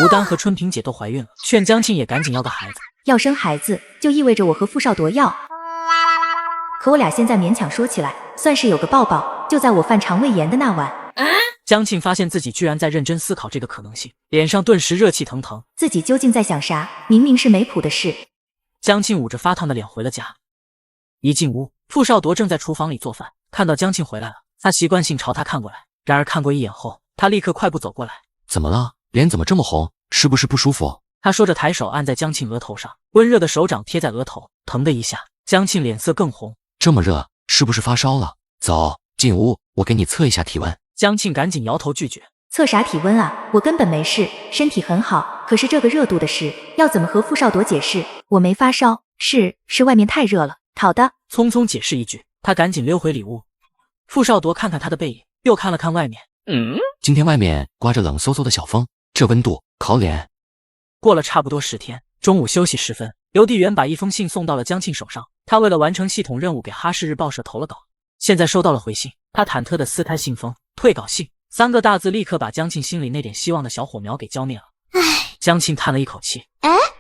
吴丹和春萍姐都怀孕了，劝江庆也赶紧要个孩子。要生孩子就意味着我和傅少铎要，可我俩现在勉强说起来，算是有个抱抱，就在我犯肠胃炎的那晚。江庆发现自己居然在认真思考这个可能性，脸上顿时热气腾腾。自己究竟在想啥？明明是没谱的事。江庆捂着发烫的脸回了家。一进屋，傅少铎正在厨房里做饭，看到江庆回来了，他习惯性朝他看过来，然而看过一眼后，他立刻快步走过来。怎么了？脸怎么这么红？是不是不舒服？他说着抬手按在江庆额头上，温热的手掌贴在额头，疼的一下，江庆脸色更红。这么热，是不是发烧了？走，进屋，我给你测一下体温。江庆赶紧摇头拒绝。测啥体温啊？我根本没事，身体很好。可是这个热度的事，要怎么和傅少铎解释？我没发烧，是外面太热了，烤的。匆匆解释一句，他赶紧溜回里屋。傅少铎看看他的背影，又看了看外面。今天外面刮着冷飕飕的小风，这温度烤脸。过了差不多10天，中午休息时分，邮递员把一封信送到了江庆手上。他为了完成系统任务，给哈市日报社投了稿，现在收到了回信。他忐忑地撕开信封，退稿信3个大字立刻把江庆心里那点希望的小火苗给浇灭了。江庆叹了一口气，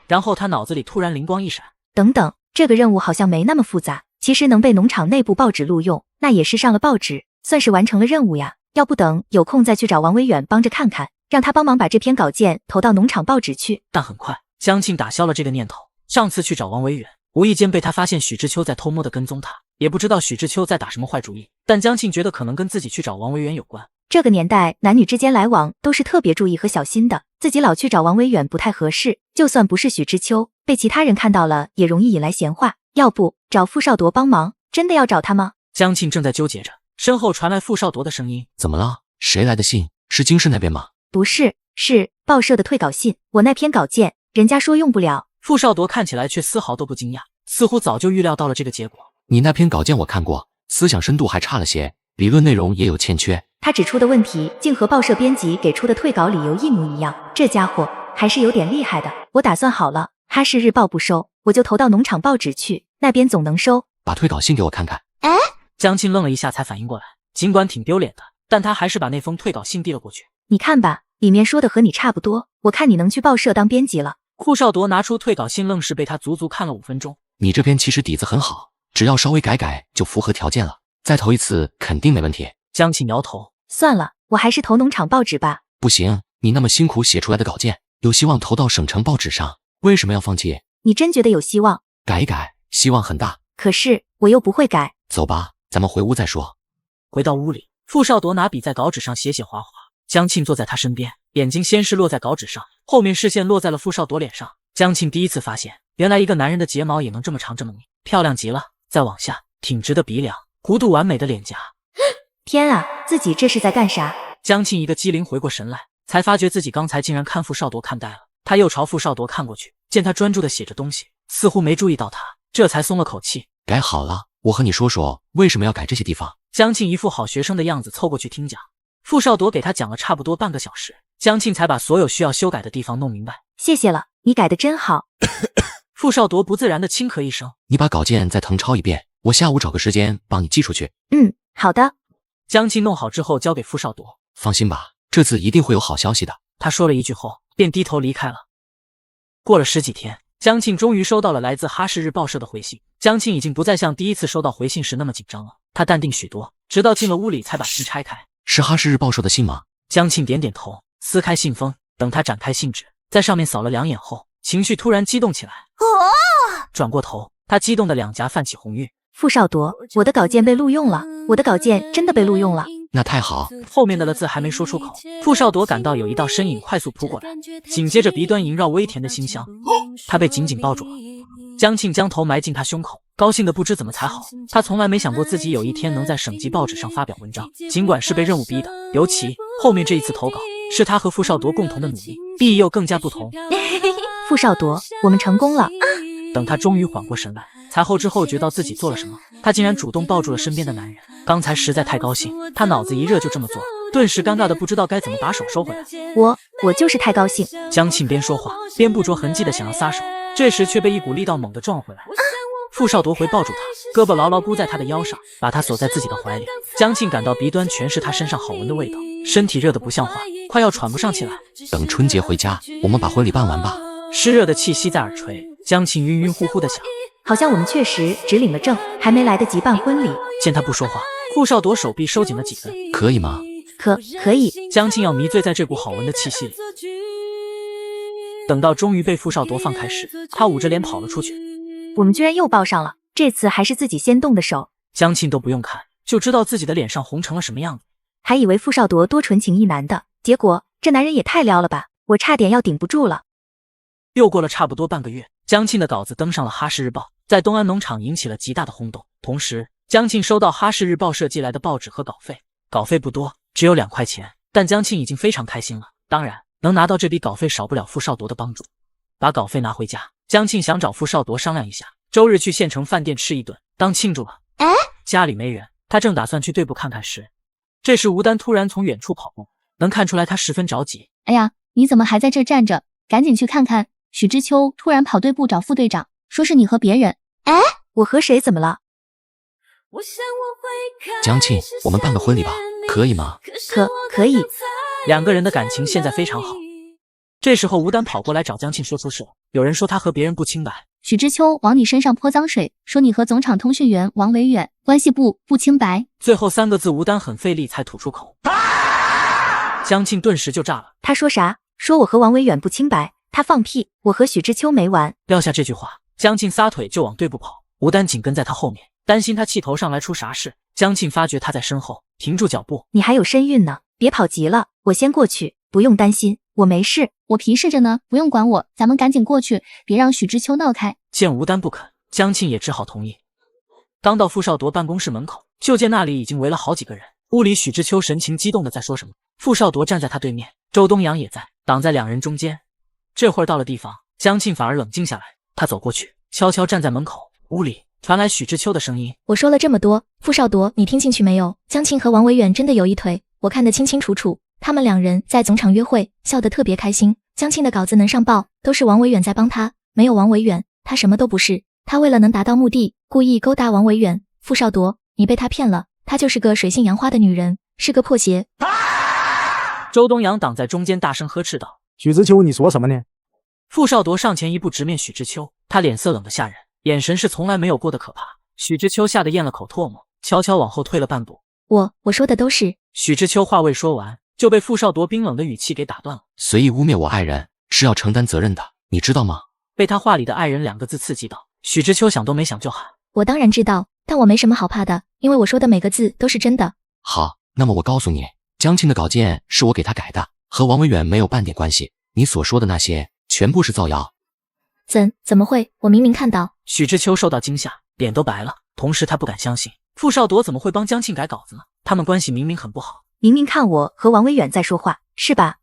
然后他脑子里突然灵光一闪，等等，这个任务好像没那么复杂，其实能被农场内部报纸录用，那也是上了报纸，算是完成了任务呀。要不等有空再去找王维远帮着看看，让他帮忙把这篇稿件投到农场报纸去。但很快江庆打消了这个念头。上次去找王维远，无意间被他发现许知秋在偷摸的跟踪他，也不知道许知秋在打什么坏主意，但江庆觉得可能跟自己去找王维远有关。这个年代男女之间来往都是特别注意和小心的，自己老去找王维远不太合适，就算不是许知秋，被其他人看到了也容易引来闲话。要不找傅少铎帮忙？真的要找他吗？江庆正在纠结着，身后传来傅少铎的声音。怎么了？谁来的信？是京市那边吗？不是，是报社的退稿信。我那篇稿件人家说用不了。傅少铎看起来却丝毫都不惊讶，似乎早就预料到了这个结果。你那篇稿件我看过，思想深度还差了些，理论内容也有欠缺。他指出的问题竟和报社编辑给出的退稿理由一模一样，这家伙还是有点厉害的。我打算好了，哈市日报不收，我就投到农场报纸去，那边总能收。把退稿信给我看看。江庆愣了一下才反应过来，尽管挺丢脸的，但他还是把那封退稿信递了过去。你看吧，里面说的和你差不多，我看你能去报社当编辑了。傅少铎拿出退稿信，愣是被他足足看了5分钟。你这篇其实底子很好，只要稍微改改就符合条件了，再投一次肯定没问题。江庆摇头，算了，我还是投农场报纸吧。不行，你那么辛苦写出来的稿件，有希望投到省城报纸上，为什么要放弃？你真觉得有希望？改一改，希望很大。可是我又不会改。走吧，咱们回屋再说。回到屋里，傅少铎拿笔在稿纸上写写划划，江庆坐在他身边，眼睛先是落在稿纸上，后面视线落在了傅少铎脸上。江庆第一次发现，原来一个男人的睫毛也能这么长这么密，漂亮极了。再往下，挺直的鼻梁，弧度完美的脸颊。天啊，自己这是在干啥？江庆一个机灵回过神来，才发觉自己刚才竟然看傅少铎看呆了。他又朝傅少铎看过去，见他专注地写着东西，似乎没注意到他，这才松了口气。改好了，我和你说说为什么要改这些地方。江庆一副好学生的样子凑过去听讲。傅少铎给他讲了差不多半个小时，江庆才把所有需要修改的地方弄明白。谢谢了，你改得真好。傅少铎不自然地轻咳一声。你把稿件再誊抄一遍，我下午找个时间帮你寄出去。好的。江庆弄好之后交给傅少铎。放心吧，这次一定会有好消息的。他说了一句后便低头离开了。过了10几天，江庆终于收到了来自哈市日报社的回信。江庆已经不再像第一次收到回信时那么紧张了，他淡定许多，直到进了屋里才把信拆开。是哈市日报社的信吗？江庆点点头，撕开信封，等他展开信纸，在上面扫了2眼后，情绪突然激动起来。转过头，他激动的两颊泛起红晕。傅少铎，我的稿件被录用了，我的稿件真的被录用了。那太好。后面的了字还没说出口，傅少铎感到有一道身影快速扑过来，紧接着鼻端萦绕微甜的馨香，他被紧紧抱住了。江庆将头埋进他胸口，高兴的不知怎么才好。他从来没想过自己有一天能在省级报纸上发表文章，尽管是被任务逼的，尤其后面这一次投稿是他和傅少铎共同的努力，意义又更加不同。傅少铎，我们成功了。等他终于缓过神来，才后知后觉到自己做了什么，他竟然主动抱住了身边的男人。刚才实在太高兴，他脑子一热就这么做，顿时尴尬的不知道该怎么把手收回来。我就是太高兴。江庆边说话边不着痕迹的想要撒手，这时却被一股力道猛地撞回来。傅少铎回抱住他，胳膊牢牢箍在他的腰上，把他锁在自己的怀里。江庆感到鼻端全是他身上好闻的味道，身体热得不像话，快要喘不上气来。等春节回家，我们把婚礼办完吧。湿热的气息在耳垂，江庆晕晕乎乎的想，好像我们确实只领了证，还没来得及办婚礼。见他不说话，傅少铎手臂收紧了几分。可以吗？可以。江庆要迷醉在这股好闻的气息里。等到终于被傅少铎放开时，他捂着脸跑了出去。我们居然又抱上了，这次还是自己先动的手。江庆都不用看，就知道自己的脸上红成了什么样子。还以为傅少铎多纯情一男的，结果这男人也太撩了吧，我差点要顶不住了。又过了差不多半个月，江庆的稿子登上了《哈市日报》，在东安农场引起了极大的轰动。同时，江庆收到《哈市日报》社寄来的报纸和稿费，稿费不多，只有2块钱，但江庆已经非常开心了。当然，能拿到这笔稿费少不了傅少铎的帮助。把稿费拿回家，江庆想找傅少铎商量一下，周日去县城饭店吃一顿，当庆祝了。家里没人，他正打算去队部看看时，这时吴丹突然从远处跑过，能看出来他十分着急。哎呀，你怎么还在这站着？赶紧去看看！许知秋突然跑队部找副队长，说是你和别人。我和谁怎么了？江庆，我们办个婚礼吧，可以吗？可以。2个人的感情现在非常好。这时候吴丹跑过来找江庆说出事了，有人说他和别人不清白。许知秋往你身上泼脏水，说你和总厂通讯员王维远关系不清白。最后3个字吴丹很费力才吐出口。江庆顿时就炸了。他说啥？说我和王维远不清白？他放屁！我和许知秋没完。撂下这句话，江庆撒腿就往队部跑，吴丹紧跟在他后面，担心他气头上来出啥事。江庆发觉他在身后，停住脚步。你还有身孕呢，别跑急了，我先过去，不用担心，我没事。我皮实着呢，不用管我，咱们赶紧过去，别让许知秋闹开。见吴丹不肯，江庆也只好同意。刚到傅少铎办公室门口，就见那里已经围了好几个人。屋里许知秋神情激动的在说什么，傅少铎站在他对面，周东阳也在，挡在2人中间。这会儿到了地方，江庆反而冷静下来，他走过去，悄悄站在门口。屋里传来许知秋的声音：我说了这么多，傅少铎，你听进去没有？江庆和王维远真的有一腿，我看得清清楚楚。他们2人在总厂约会，笑得特别开心。江庆的稿子能上报，都是王维远在帮他，没有王维远，他什么都不是。他为了能达到目的，故意勾搭王维远。傅少铎，你被他骗了，她就是个水性杨花的女人，是个破鞋。周东阳挡在中间，大声呵斥道：许知秋，你说什么呢？傅少铎上前一步，直面许知秋，他脸色冷得吓人，眼神是从来没有过的可怕。许知秋吓得咽了口唾沫，悄悄往后退了半步。我说的都是……许知秋话未说完，就被傅少铎冰冷的语气给打断了。随意污蔑我爱人是要承担责任的，你知道吗？被他话里的爱人2个字刺激到，许知秋想都没想就喊：我当然知道，但我没什么好怕的，因为我说的每个字都是真的。好，那么我告诉你，江庆的稿件是我给他改的，和王维远没有半点关系，你所说的那些全部是造谣。怎么会？我明明看到。许知秋受到惊吓，脸都白了，同时他不敢相信傅少铎怎么会帮江庆改稿子呢？他们关系明明很不好。明明看我和王维远在说话，是吧？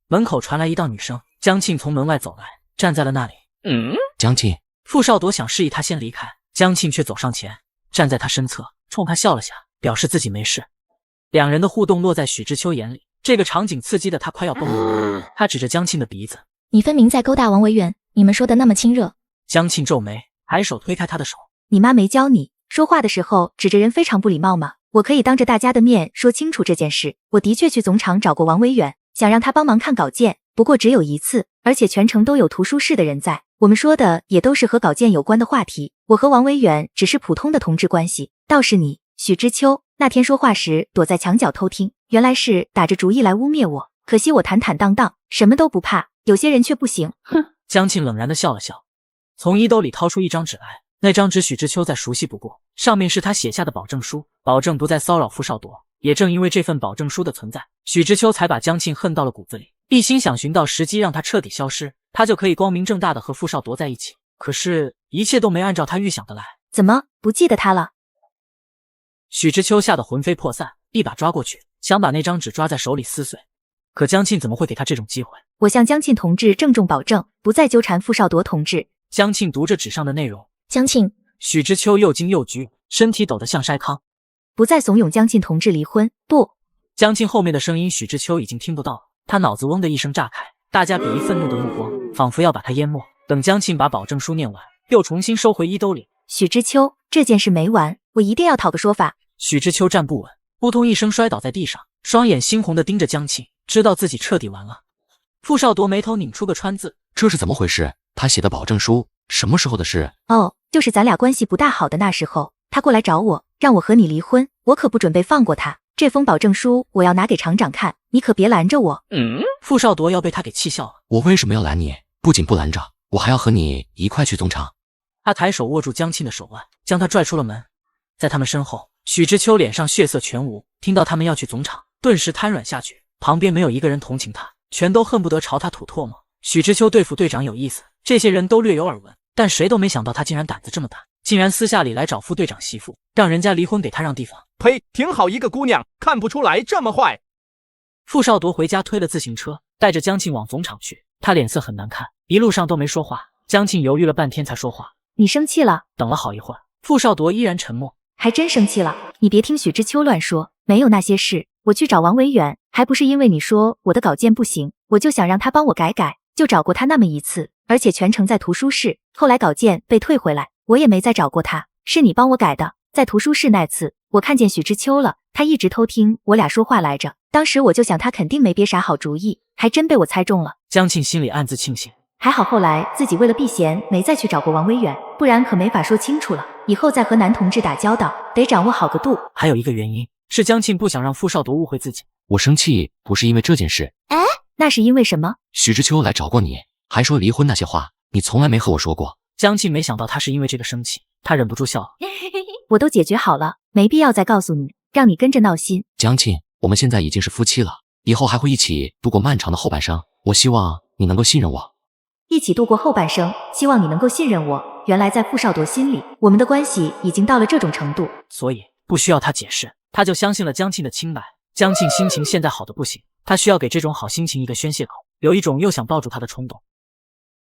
门口传来一道女声，江庆从门外走来，站在了那里。江庆，傅少铎想示意他先离开，江庆却走上前，站在他身侧，冲他笑了下，表示自己没事。2人的互动落在许知秋眼里，这个场景刺激的他快要崩了。他指着江庆的鼻子：你分明在勾搭王维远，你们说的那么亲热。江庆皱眉，抬手推开他的手：你妈没教你说话的时候指着人非常不礼貌吗？我可以当着大家的面说清楚这件事。我的确去总厂找过王维远，想让他帮忙看稿件，不过只有1次，而且全程都有图书室的人在，我们说的也都是和稿件有关的话题。我和王维远只是普通的同志关系，倒是你，许知秋，那天说话时躲在墙角偷听，原来是打着主意来污蔑我。可惜我坦坦荡荡，什么都不怕，有些人却不行。哼！江庆冷然地笑了笑，从衣兜里掏出一张纸来，那张纸许知秋再熟悉不过，上面是他写下的保证书，保证不再骚扰傅少铎。也正因为这份保证书的存在，许知秋才把江庆恨到了骨子里，一心想寻到时机让他彻底消失，他就可以光明正大的和傅少铎在一起。可是，一切都没按照他预想的来。怎么不记得他了？许知秋吓得魂飞魄散，一把抓过去，想把那张纸抓在手里撕碎。可江庆怎么会给他这种机会？我向江庆同志郑重保证，不再纠缠傅少铎同志。江庆读着纸上的内容。江庆，许知秋又惊又惧，身体抖得像筛糠。不再怂恿江庆同志离婚，不。江庆后面的声音许知秋已经听不到了，他脑子嗡的一声炸开，大家鄙夷愤怒的目光仿佛要把他淹没。等江庆把保证书念完，又重新收回衣兜里。许知秋，这件事没完，我一定要讨个说法。许知秋站不稳，扑通一声摔倒在地上，双眼猩红的盯着江庆，知道自己彻底完了。傅少铎眉头拧出个川字，这是怎么回事？他写的保证书什么时候的事？哦，就是咱俩关系不大好的那时候，他过来找我，让我和你离婚，我可不准备放过他。这封保证书我要拿给厂长看，你可别拦着我。傅少铎要被他给气笑了。我为什么要拦你？不仅不拦着，我还要和你一块去总厂。他抬手握住江庆的手腕，将他拽出了门。在他们身后，许知秋脸上血色全无，听到他们要去总厂，顿时瘫软下去。旁边没有一个人同情他，全都恨不得朝他吐唾沫。许知秋对副队长有意思，这些人都略有耳闻，但谁都没想到他竟然胆子这么大，竟然私下里来找副队长媳妇，让人家离婚给他让地方。呸！挺好一个姑娘，看不出来这么坏。傅少铎回家推了自行车，带着江庆往总厂去。他脸色很难看，一路上都没说话。江庆犹豫了半天才说话：“你生气了？”等了好一会儿，傅少铎依然沉默。还真生气了？你别听许知秋乱说，没有那些事。我去找王维远，还不是因为你说我的稿件不行，我就想让他帮我改改，就找过他那么一次，而且全程在图书室。后来稿件被退回来，我也没再找过他，是你帮我改的。在图书室那次，我看见许知秋了，他一直偷听我俩说话来着。当时我就想他肯定没憋啥好主意，还真被我猜中了。江庆心里暗自庆幸，还好后来自己为了避嫌，没再去找过王维远，不然可没法说清楚了。以后再和男同志打交道，得掌握好个度。还有一个原因是江庆不想让傅少铎误会自己。我生气不是因为这件事。那是因为什么？许知秋来找过你，还说离婚那些话，你从来没和我说过。江庆没想到他是因为这个生气，他忍不住笑了。我都解决好了，没必要再告诉你，让你跟着闹心。江庆，我们现在已经是夫妻了，以后还会一起度过漫长的后半生。我希望你能够信任我。一起度过后半生，希望你能够信任我。原来在傅少铎心里，我们的关系已经到了这种程度，所以不需要他解释，他就相信了江庆的清白。江庆心情现在好的不行，他需要给这种好心情一个宣泄口，有一种又想抱住他的冲动。